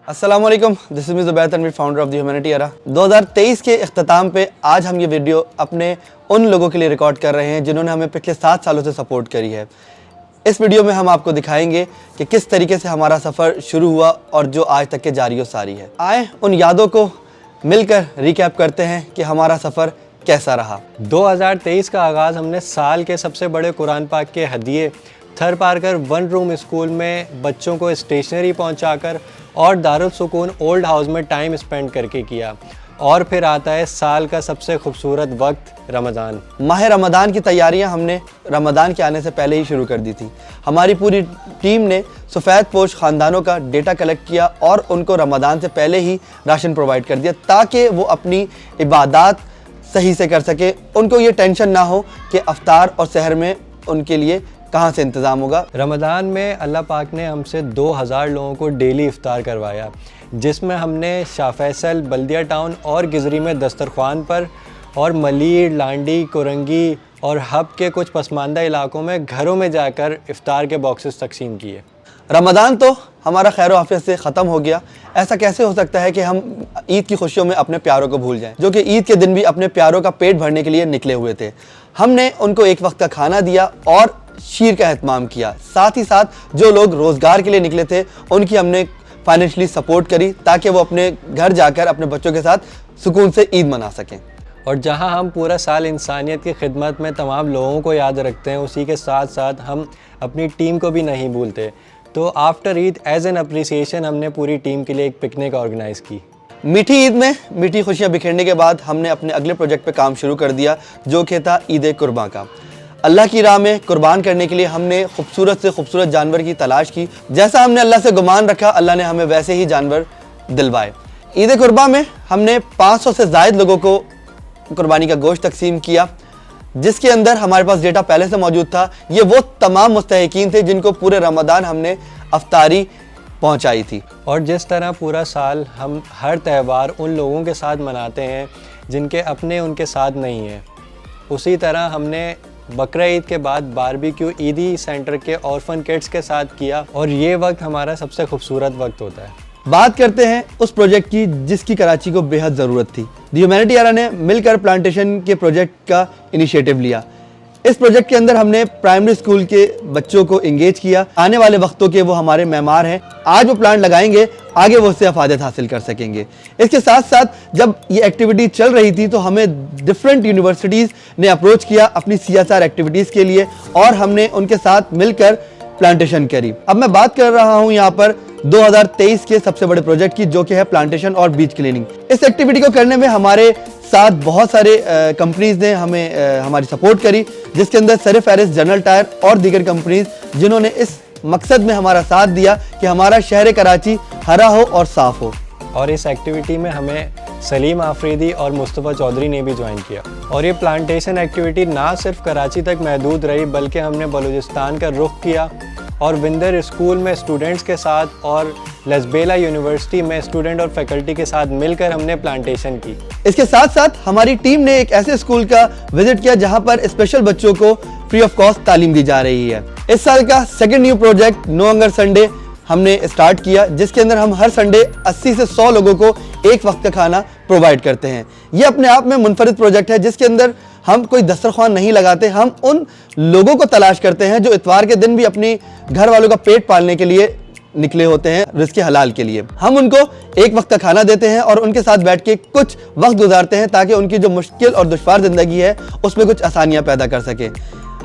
अस्सलामुअलैकुम, this is me Zubair Tanveer, founder of the humanity era. 2023 के इख्तिताम पे आज हम ये वीडियो अपने उन लोगों के लिए रिकॉर्ड कर रहे हैं जिन्होंने हमें पिछले 7 सालों से सपोर्ट करी है। इस वीडियो में हम आपको दिखाएंगे कि किस तरीके से हमारा सफ़र शुरू हुआ और जो आज तक के जारी व सारी है। आए उन यादों को मिलकर रिकैप करते हैं कि हमारा सफ़र कैसा रहा। 2023 का आगाज़ हमने साल के सबसे बड़े कुरान पाक के हदिये थर पारकर 1 रूम स्कूल में बच्चों को स्टेशनरी पहुंचाकर और दारुल सुकून ओल्ड हाउस में टाइम स्पेंड करके किया। और फिर आता है साल का सबसे खूबसूरत वक्त, रमज़ान। माह रमज़ान की तैयारियां हमने रमज़ान के आने से पहले ही शुरू कर दी थी। हमारी पूरी टीम ने सफ़ेद पोश ख़ानदानों का डेटा कलेक्ट किया और उनको रमज़ान से पहले ही राशन प्रोवाइड कर दिया ताकि वो अपनी इबादत सही से कर सके। उनको ये टेंशन ना हो कि अफ्तार और सहर में उनके लिए कहाँ से इंतज़ाम होगा। रमज़ान में अल्लाह पाक ने हमसे 2000 लोगों को डेली इफ्तार करवाया, जिसमें हमने शाह फैसल, बल्दिया टाउन और गिजरी में दस्तरख्वान पर और मलीर, लांडी, कोरंगी और हब के कुछ पसमानदा इलाकों में घरों में जाकर इफ्तार के बॉक्सेस तकसीम किए। रमज़ान तो हमारा खैर आफियत से ख़त्म हो गया। ऐसा कैसे हो सकता है कि हम ईद की खुशियों में अपने प्यारों को भूल जाएं, जो कि ईद के दिन भी अपने प्यारों का पेट भरने के लिए निकले हुए थे। हमने उनको एक वक्त का खाना दिया और शीर का एहतमाम किया। साथ ही साथ जो लोग रोज़गार के लिए निकले थे उनकी हमने फाइनेंशियली सपोर्ट करी ताकि वो अपने घर जाकर अपने बच्चों के साथ सुकून से ईद मना सकें। और जहां हम पूरा साल इंसानियत की खिदमत में तमाम लोगों को याद रखते हैं, उसी के साथ साथ हम अपनी टीम को भी नहीं भूलते। तो after Eid as an appreciation हमने पूरी टीम के लिए एक पिकनिक ऑर्गेनाइज़ की। मीठी ईद में मीठी खुशियाँ बिखेरने के बाद हमने अपने अगले प्रोजेक्ट पे काम शुरू कर दिया, जो कि था ईद कुर्बान का। अल्लाह की राह में कुर्बान करने के लिए हमने खूबसूरत से खूबसूरत जानवर की तलाश की। जैसा हमने अल्लाह से गुमान रखा, अल्लाह ने हमें वैसे ही जानवर दिलवाए। ईद कुर्बान में हमने 500 से ज़ायद लोगों को कुर्बानी का गोश्त तकसीम किया, जिसके अंदर हमारे पास डेटा पहले से मौजूद था। ये वो तमाम मुस्तहिकीन थे जिनको पूरे रमज़ान हमने अफ्तारी पहुँचाई थी। और जिस तरह पूरा साल हम हर त्यौहार उन लोगों के साथ मनाते हैं जिनके अपने उनके साथ नहीं हैं, उसी तरह हमने बकरा ईद के बाद बारबेक्यू ईदी सेंटर के ऑर्फन किड्स के साथ किया और ये वक्त हमारा सबसे खूबसूरत वक्त होता है। बात करते हैं उस प्रोजेक्ट की जिसकी कराची को बेहद ज़रूरत थी। द ह्यूमैनिटी एरा ने मिलकर प्लांटेशन के प्रोजेक्ट का इनिशिएटिव लिया। इस प्रोजेक्ट के अंदर हमने प्राइमरी स्कूल के बच्चों को इंगेज किया। आने वाले वक्तों के वो हमारे मेहमान हैं। आज वो प्लांट लगाएंगे, आगे वो उससे अफादत हासिल कर सकेंगे। इसके साथ साथ जब ये एक्टिविटी चल रही थी तो हमें डिफरेंट यूनिवर्सिटीज़ ने अप्रोच किया अपनी CSR एक्टिविटीज़ के लिए और हमने उनके साथ मिलकर प्लांटेशन करी। अब मैं बात कर रहा हूँ यहाँ पर 2023 के सबसे बड़े प्रोजेक्ट की, जो कि है प्लांटेशन और बीच क्लीनिंग। इस एक्टिविटी को करने में हमारे साथ बहुत सारे कंपनीज ने हमें हमारी सपोर्ट करी, जिसके अंदर सर-ए-फ़हरिस्त जनरल टायर और दीगर कंपनीज, जिन्होंने इस मकसद में हमारा साथ दिया कि हमारा शहर कराची हरा हो और साफ़ हो। और इस एक्टिविटी में हमें सलीम आफरीदी और मुस्तफ़ा चौधरी ने भी ज्वाइन किया। और ये प्लांटेशन एक्टिविटी ना सिर्फ कराची तक महदूद रही, बल्कि हमने बलूचिस्तान का रुख किया और विंदर स्कूल में स्टूडेंट्स के साथ और लसबेला यूनिवर्सिटी में स्टूडेंट और फैकल्टी के साथ मिलकर हमने प्लांटेशन की। इसके साथ साथ हमारी टीम ने एक ऐसे स्कूल का विजिट किया जहां पर स्पेशल बच्चों को फ्री ऑफ कॉस्ट तालीम दी जा रही है। इस साल का second new project no hunger Sunday हमने स्टार्ट किया, जिसके अंदर हम हर संडे 80 से 100 लोगों को एक वक्त का खाना प्रोवाइड करते हैं। ये अपने आप में मुनफरिद प्रोजेक्ट है, जिसके अंदर हम कोई दस्तरख्वान नहीं लगाते। हम उन लोगों को तलाश करते हैं जो इतवार के दिन भी अपनी घर वालों का पेट पालने के लिए निकले होते हैं, रिज़्क़ हलाल के लिए। हम उनको एक वक्त का खाना देते हैं और उनके साथ बैठ के कुछ वक्त गुजारते हैं ताकि उनकी जो मुश्किल और दुश्वार ज़िंदगी है उसमें कुछ आसानियाँ पैदा कर सके।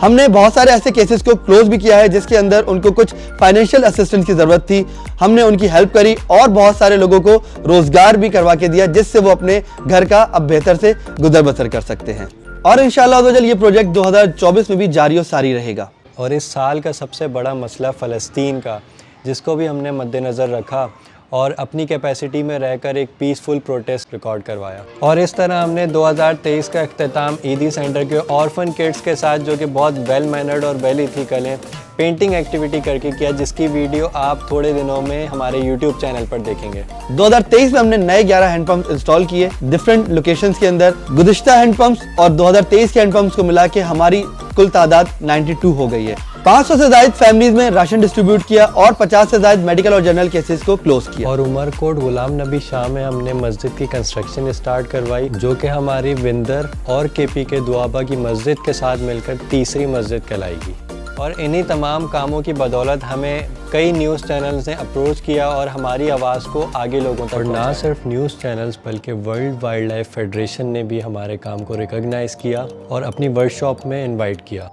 हमने बहुत सारे ऐसे केसेस को क्लोज भी किया है जिसके अंदर उनको कुछ फाइनेंशियल असिस्टेंस की ज़रूरत थी। हमने उनकी हेल्प करी और बहुत सारे लोगों को रोज़गार भी करवा के दिया, जिससे वो अपने घर का अब बेहतर से गुजर बसर कर सकते हैं। और इंशाअल्लाह ये प्रोजेक्ट 2024 में भी जारी और सारी रहेगा। और इस साल का सबसे बड़ा मसला फ़लस्तीन का, जिसको भी हमने मद्देनज़र रखा और अपनी कैपेसिटी में रहकर एक पीसफुल प्रोटेस्ट रिकॉर्ड करवाया। और इस तरह हमने 2023 का इख्तिताम ईदी सेंटर के ऑर्फन किड्स के साथ, जो कि बहुत वेल मैनर्ड और वेल इथिकल हैं, पेंटिंग एक्टिविटी करके किया, जिसकी वीडियो आप थोड़े दिनों में हमारे YouTube चैनल पर देखेंगे। 2023 में हमने नए 11 हैंडपंप इंस्टॉल किए डिफरेंट लोकेशंस के अंदर। गुज़िश्ता हैंडपंप्स और 2023 के हैंडपंप्स को मिला के हमारी कुल तादाद 92 हो गई है। 500 से ज्यादा फैमिलीज में राशन डिस्ट्रीब्यूट किया और 50 से ज्यादा मेडिकल और जनरल केसेस को क्लोज किया। और उमरकोट गुलाम नबी शाह में हमने मस्जिद की कंस्ट्रक्शन स्टार्ट करवाई, जो कि हमारी विंदर और केपी के दुआबा की मस्जिद के साथ मिलकर तीसरी मस्जिद कहलाएगी। और इन्हीं तमाम कामों की बदौलत हमें कई न्यूज़ चैनल्स ने अप्रोच किया और हमारी आवाज़ को आगे लोगों तक। और ना सिर्फ न्यूज़ चैनल्स बल्कि वर्ल्ड वाइल्ड लाइफ फेडरेशन ने भी हमारे काम को रिकॉग्नाइज़ किया और अपनी वर्कशॉप में इनवाइट किया।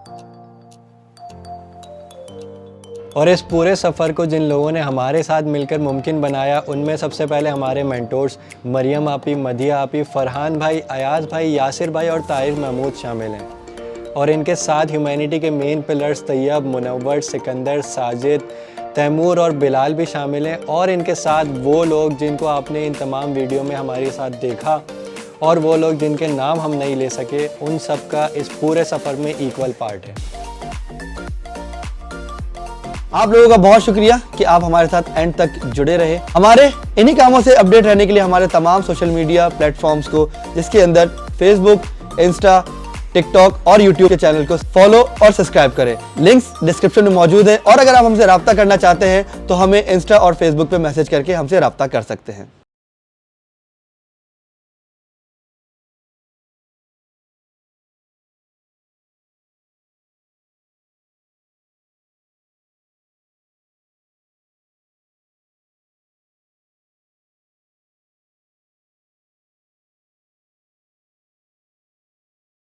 और इस पूरे सफ़र को जिन लोगों ने हमारे साथ मिलकर मुमकिन बनाया, उनमें सबसे पहले हमारे मेंटोर्स मरियम आपी, मदिया आपी, फरहान भाई, अयाज भाई, यासिर भाई और ताहिर महमूद शामिल हैं। और इनके साथ ह्यूमैनिटी के मेन पिलर्स तैयब, मुनव्वर, सिकंदर, साजिद, तैमूर और बिलाल भी शामिल हैं। और इनके साथ वो लोग जिनको आपने इन तमाम वीडियो में हमारे साथ देखा और वो लोग जिनके नाम हम नहीं ले सके, उन सब का इस पूरे सफ़र में इक्वल पार्ट है। आप लोगों का बहुत शुक्रिया कि आप हमारे साथ एंड तक जुड़े रहे। हमारे इन्हीं कामों से अपडेट रहने के लिए हमारे तमाम सोशल मीडिया प्लेटफॉर्म्स को, जिसके अंदर फेसबुक, इंस्टा, टिकटॉक और यूट्यूब के चैनल को फॉलो और सब्सक्राइब करें। लिंक्स डिस्क्रिप्शन में मौजूद है। और अगर आप हमसे रब्ता करना चाहते हैं तो हमें इंस्टा और फेसबुक पे मैसेज करके हमसे रब्ता कर सकते हैं।